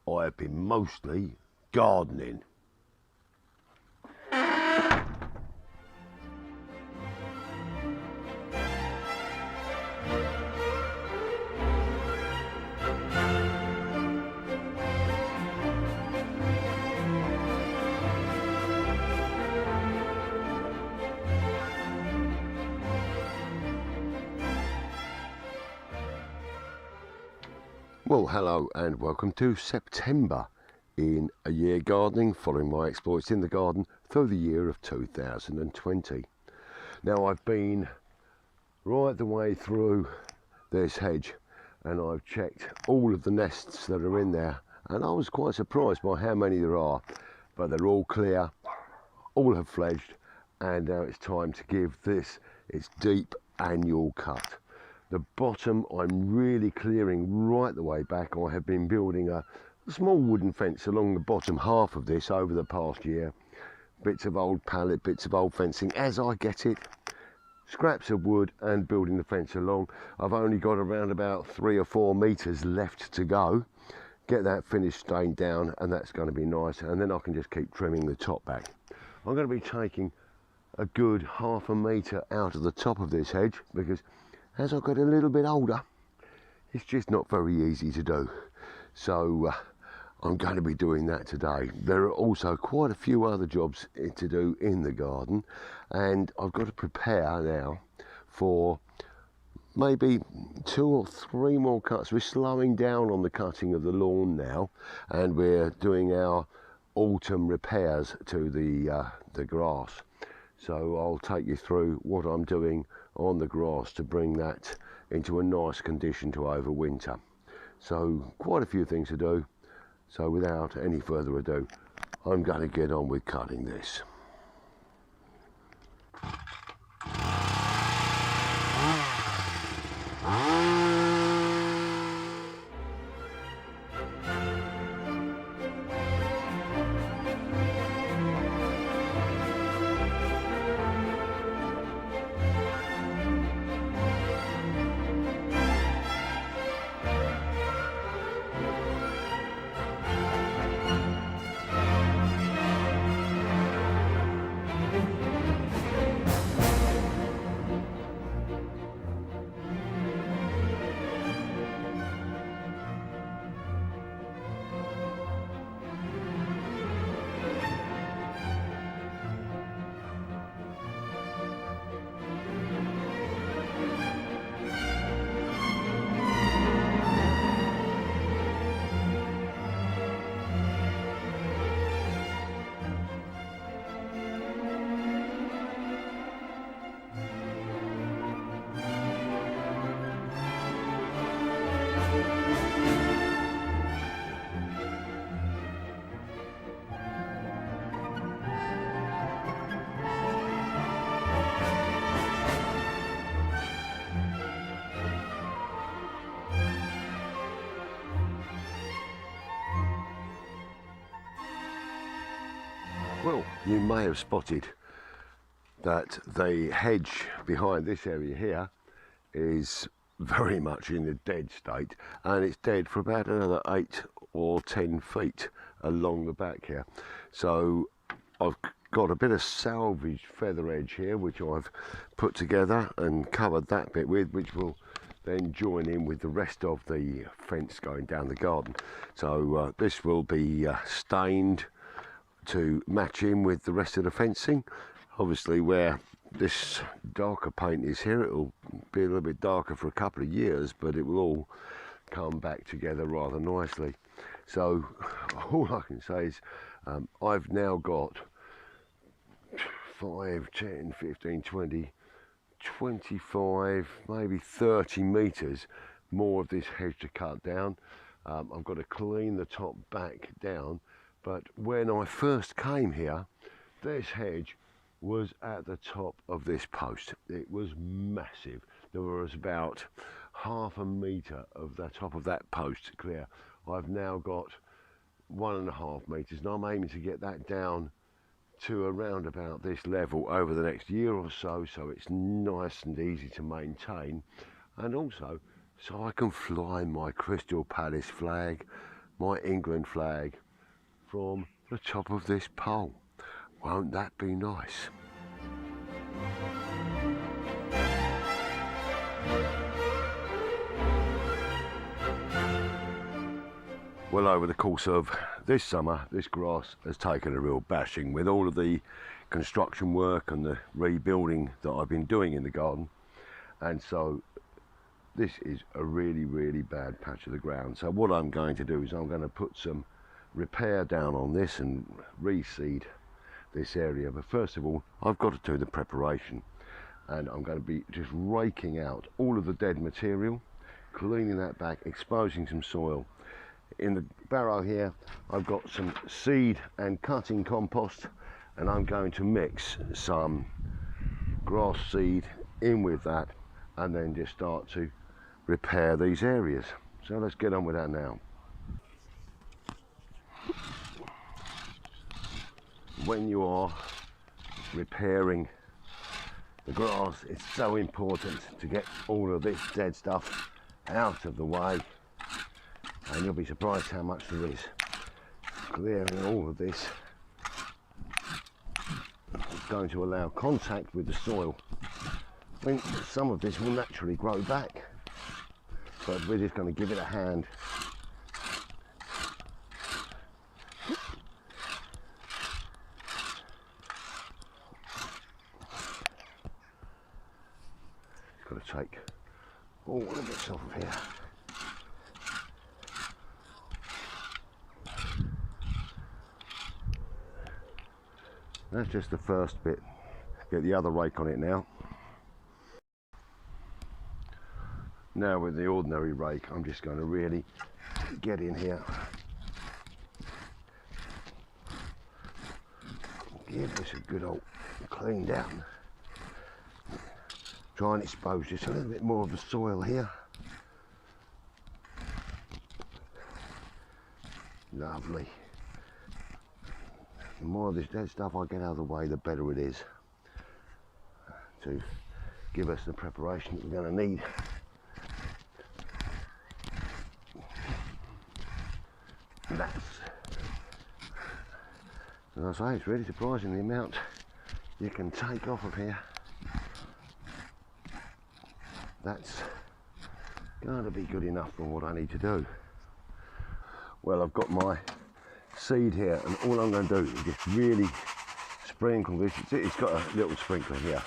I have been mostly gardening. Well, hello and welcome to September in A Year Gardening, following my exploits in the garden through the year of 2020. Now, I've been right the way through this hedge and I've checked all of the nests that are in there, and I was quite surprised by how many there are, but they're all clear, all have fledged, and now it's time to give this its deep annual cut. The bottom I'm really clearing right the way back. I have been building a small wooden fence along the bottom half of this over the past year. Bits of old pallet, bits of old fencing as I get it, scraps of wood, and building the fence along. I've only got around about 3 or 4 metres left to go. Get that finished, stained down, and that's going to be nice, and then I can just keep trimming the top back. I'm going to be taking a good ½ a metre out of the top of this hedge, because as I got a little bit older, it's just not very easy to do. So I'm going to be doing that today. There are also quite a few other jobs to do in the garden, and I've got to prepare now for maybe 2 or 3 more cuts. We're slowing down on the cutting of the lawn now, and we're doing our autumn repairs to the grass. So I'll take you through what I'm doing on the grass to bring that into a nice condition to overwinter. So quite a few things to do. So without any further ado, I'm going to get on with cutting this. Well, you may have spotted that the hedge behind this area here is very much in a dead state, and it's dead for about another 8 or 10 feet along the back here. So I've got a bit of salvaged feather edge here which I've put together and covered that bit with, which will then join in with the rest of the fence going down the garden. So this will be stained to match in with the rest of the fencing. Obviously, where this darker paint is here, it will be a little bit darker for a couple of years, but it will all come back together rather nicely. So all I can say is I've now got 5, 10, 15, 20, 25, maybe 30 metres more of this hedge to cut down. I've got to clean the top back down. But when I first came here, this hedge was at the top of this post. It was massive. There was about ½ a metre of the top of that post clear. I've now got 1.5 metres, and I'm aiming to get that down to around about this level over the next year or so, so it's nice and easy to maintain, and also so I can fly my Crystal Palace flag, my England flag from the top of this pole. Won't that be nice? Well, over the course of this summer, this grass has taken a real bashing with all of the construction work and the rebuilding that I've been doing in the garden. And so this is a really bad patch of the ground. So what I'm going to do is I'm going to put some repair down on this and reseed this area. But first of all, I've got to do the preparation, and I'm going to be just raking out all of the dead material, cleaning that back, exposing some soil. In the barrow here, I've got some seed and cutting compost, and I'm going to mix some grass seed in with that and then just start to repair these areas. So let's get on with that now. When you are repairing the grass, it's so important to get all of this dead stuff out of the way, and you'll be surprised how much there is. Clearing all of this is going to allow contact with the soil. I mean, some of this will naturally grow back, but we're just going to give it a hand. It's got to take all of this off of here. That's just the first bit. Get the other rake on it now. Now with the ordinary rake, I'm just going to really get in here. Give this a good old clean down. Try and expose just a little bit more of the soil here. Lovely. The more of this dead stuff I get out of the way, the better it is to give us the preparation that we're going to need. And that's, as I say, it's really surprising the amount you can take off of here. That's going to be good enough for what I need to do. Well, I've got my seed here, and all I'm going to do is just really sprinkle this. It's got a little sprinkler here.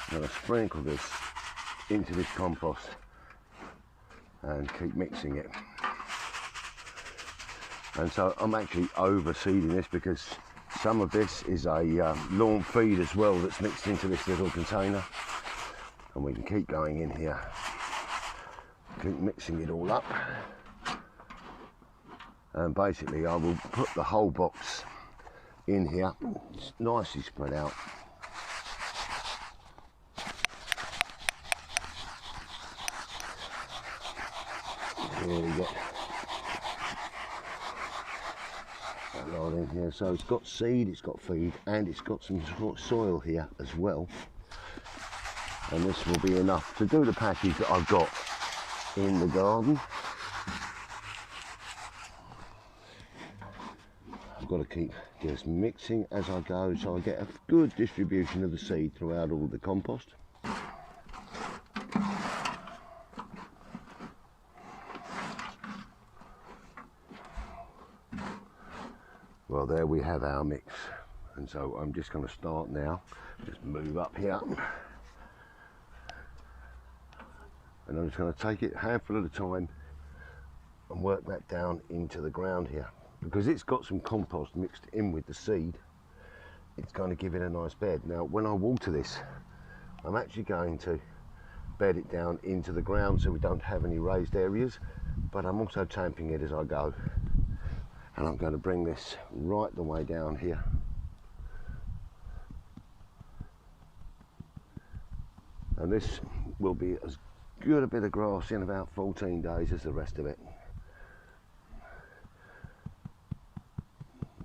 I'm going to sprinkle this into this compost and keep mixing it. And so I'm actually overseeding this because some of this is a lawn feed as well that's mixed into this little container, and we can keep going in here, keep mixing it all up. And basically I will put the whole box in here. It's nicely spread out. Really get that lot in here. So it's got seed, it's got feed, and it's got some soil here as well. And this will be enough to do the package that I've got in the garden. Got to keep just mixing as I go, so I get a good distribution of the seed throughout all the compost. Well, there we have our mix, and so I'm just going to start now. Just move up here, and I'm just going to take it a handful at a time and work that down into the ground here. Because it's got some compost mixed in with the seed, it's going to give it a nice bed. Now when I water this, I'm actually going to bed it down into the ground so we don't have any raised areas, but I'm also tamping it as I go. And I'm going to bring this right the way down here. And this will be as good a bit of grass in about 14 days as the rest of it.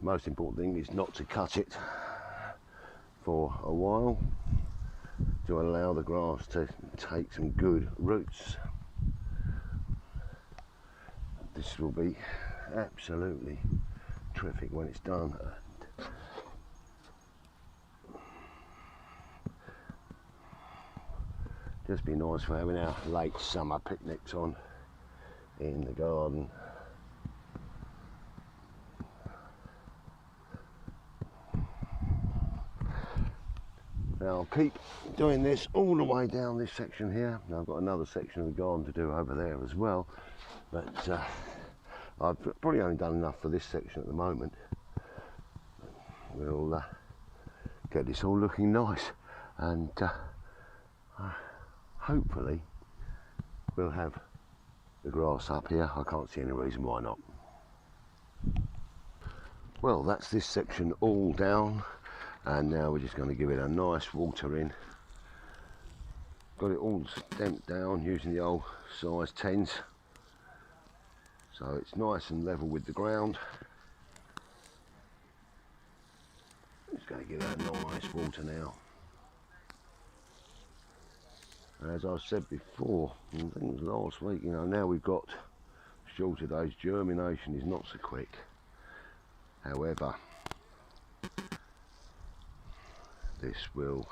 Most important thing is not to cut it for a while, to allow the grass to take some good roots. This will be absolutely terrific when it's done. Just be nice for having our late summer picnics on in the garden. Now I'll keep doing this all the way down this section here. Now I've got another section of the garden to do over there as well, but I've probably only done enough for this section at the moment. We'll get this all looking nice, and hopefully we'll have the grass up here. I can't see any reason why not. Well, that's this section all down, and now we're just going to give it a nice water in. Got it all stamped down using the old size 10s, so it's nice and level with the ground. Just going to give it a nice water now. As I said before, I think it was last week, you know, now we've got shorter days, germination is not so quick. However, this will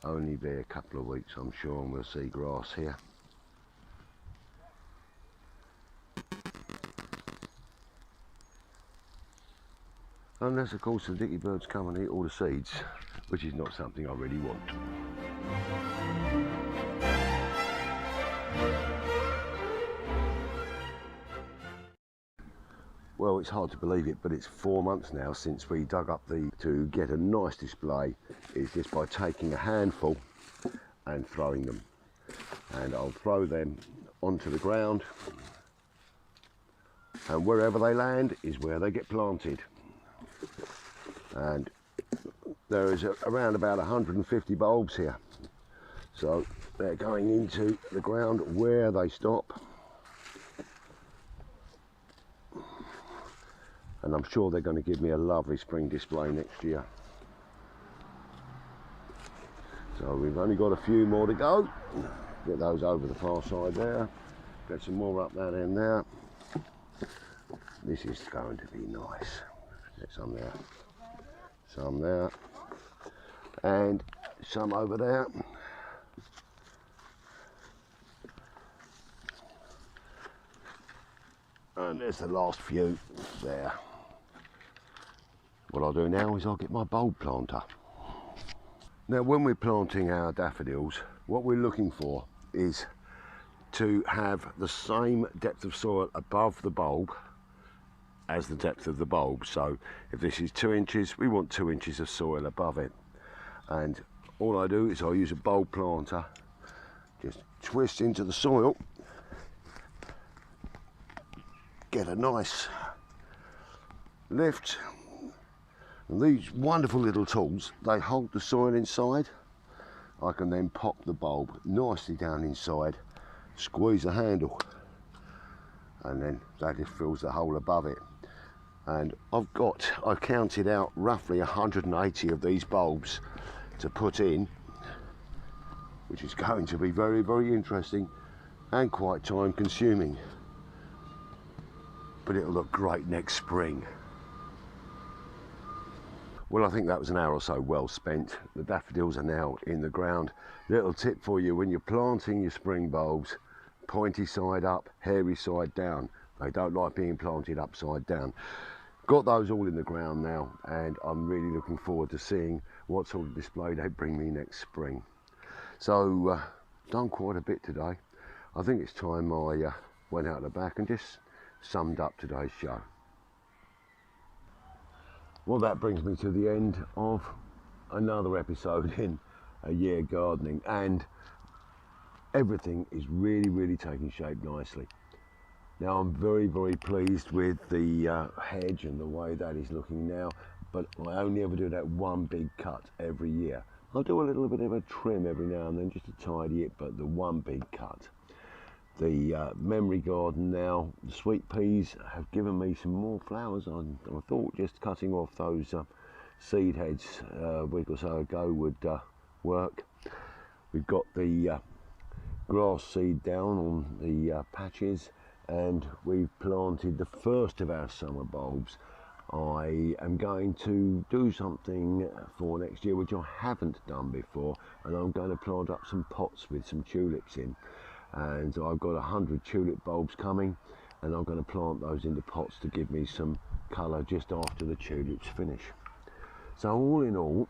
only be a couple of weeks, I'm sure, and we'll see grass here. Unless, of course, the dicky birds come and eat all the seeds, which is not something I really want. Well, it's hard to believe it, but it's 4 months now since we dug up to get a nice display. It's just by taking a handful and throwing them. And I'll throw them onto the ground, and wherever they land is where they get planted. And there is around about 150 bulbs here, so they're going into the ground where they stop, and I'm sure they're going to give me a lovely spring display next year. So we've only got a few more to go. Get those over the far side there, get some more up that end there. This is going to be nice. Get some there, some there, and some over there. And there's the last few there. What I'll do now is I'll get my bulb planter. Now, when we're planting our daffodils, what we're looking for is to have the same depth of soil above the bulb as the depth of the bulb. So if this is 2 inches, we want 2 inches of soil above it. And all I do is I use a bulb planter, just twist into the soil, get a nice lift. And these wonderful little tools, they hold the soil inside. I can then pop the bulb nicely down inside, squeeze the handle, and then that just fills the hole above it. And I've counted out roughly 180 of these bulbs to put in, which is going to be very, very interesting and quite time consuming. But it'll look great next spring. Well, I think that was an hour or so well spent. The daffodils are now in the ground. Little tip for you: when you're planting your spring bulbs, pointy side up, hairy side down. They don't like being planted upside down. Got those all in the ground now, and I'm really looking forward to seeing what sort of display they bring me next spring. So, done quite a bit today. I think it's time I went out the back and just summed up today's show. Well, that brings me to the end of another episode in A Year Gardening, and everything is really, really taking shape nicely. Now, I'm very, very pleased with the hedge and the way that is looking now, but I only ever do that one big cut every year. I'll do a little bit of a trim every now and then just to tidy it, but the one big cut. The memory garden now, the sweet peas have given me some more flowers. I thought just cutting off those seed heads a week or so ago would work. We've got the grass seed down on the patches, and we've planted the first of our summer bulbs. I am going to do something for next year which I haven't done before, and I'm going to plant up some pots with some tulips in, and I've got 100 tulip bulbs coming, and I'm going to plant those into pots to give me some colour just after the tulips finish. So all in all,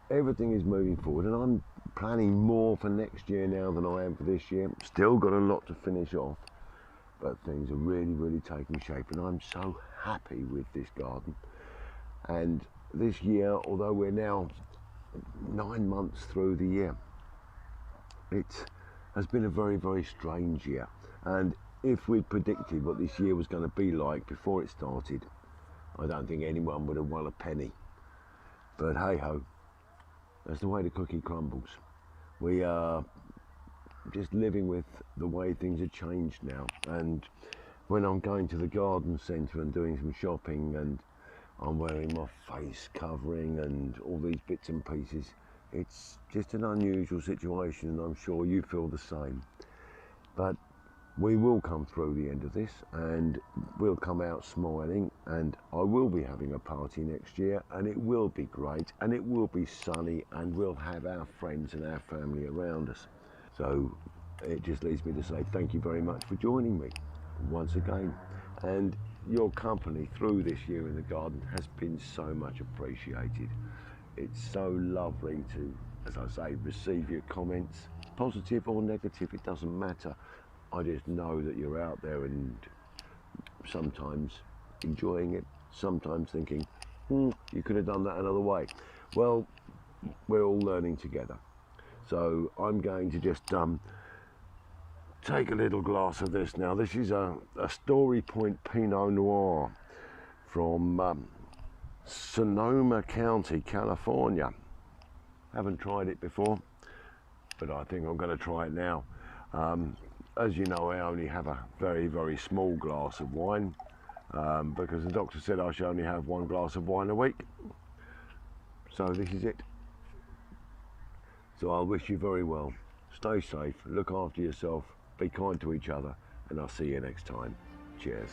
everything is moving forward, and I'm planning more for next year now than I am for this year. Still got a lot to finish off, but things are really taking shape, and I'm so happy with this garden. And this year, although we're now 9 months through the year, it has been a very strange year. And if we'd predicted what this year was going to be like before it started, I don't think anyone would have won a penny. But hey ho, that's the way the cookie crumbles. We are just living with the way things have changed now, and when I'm going to the garden centre and doing some shopping and I'm wearing my face covering and all these bits and pieces, it's just an unusual situation, and I'm sure you feel the same. But we will come through the end of this, and we'll come out smiling, and I will be having a party next year, and it will be great, and it will be sunny, and we'll have our friends and our family around us. So it just leaves me to say thank you very much for joining me once again, and your company through this year in the garden has been so much appreciated. It's so lovely to, as I say, receive your comments, positive or negative, it doesn't matter. I just know that you're out there and sometimes enjoying it, sometimes thinking, you could have done that another way. Well, we're all learning together. So I'm going to just take a little glass of this now. This is a Story Point Pinot Noir from Sonoma County, California. Haven't tried it before, but I think I'm going to try it now. As you know, I only have a very small glass of wine because the doctor said I should only have 1 glass of wine a week. So this is it. So I'll wish you very well. Stay safe, look after yourself, be kind to each other, and I'll see you next time. Cheers.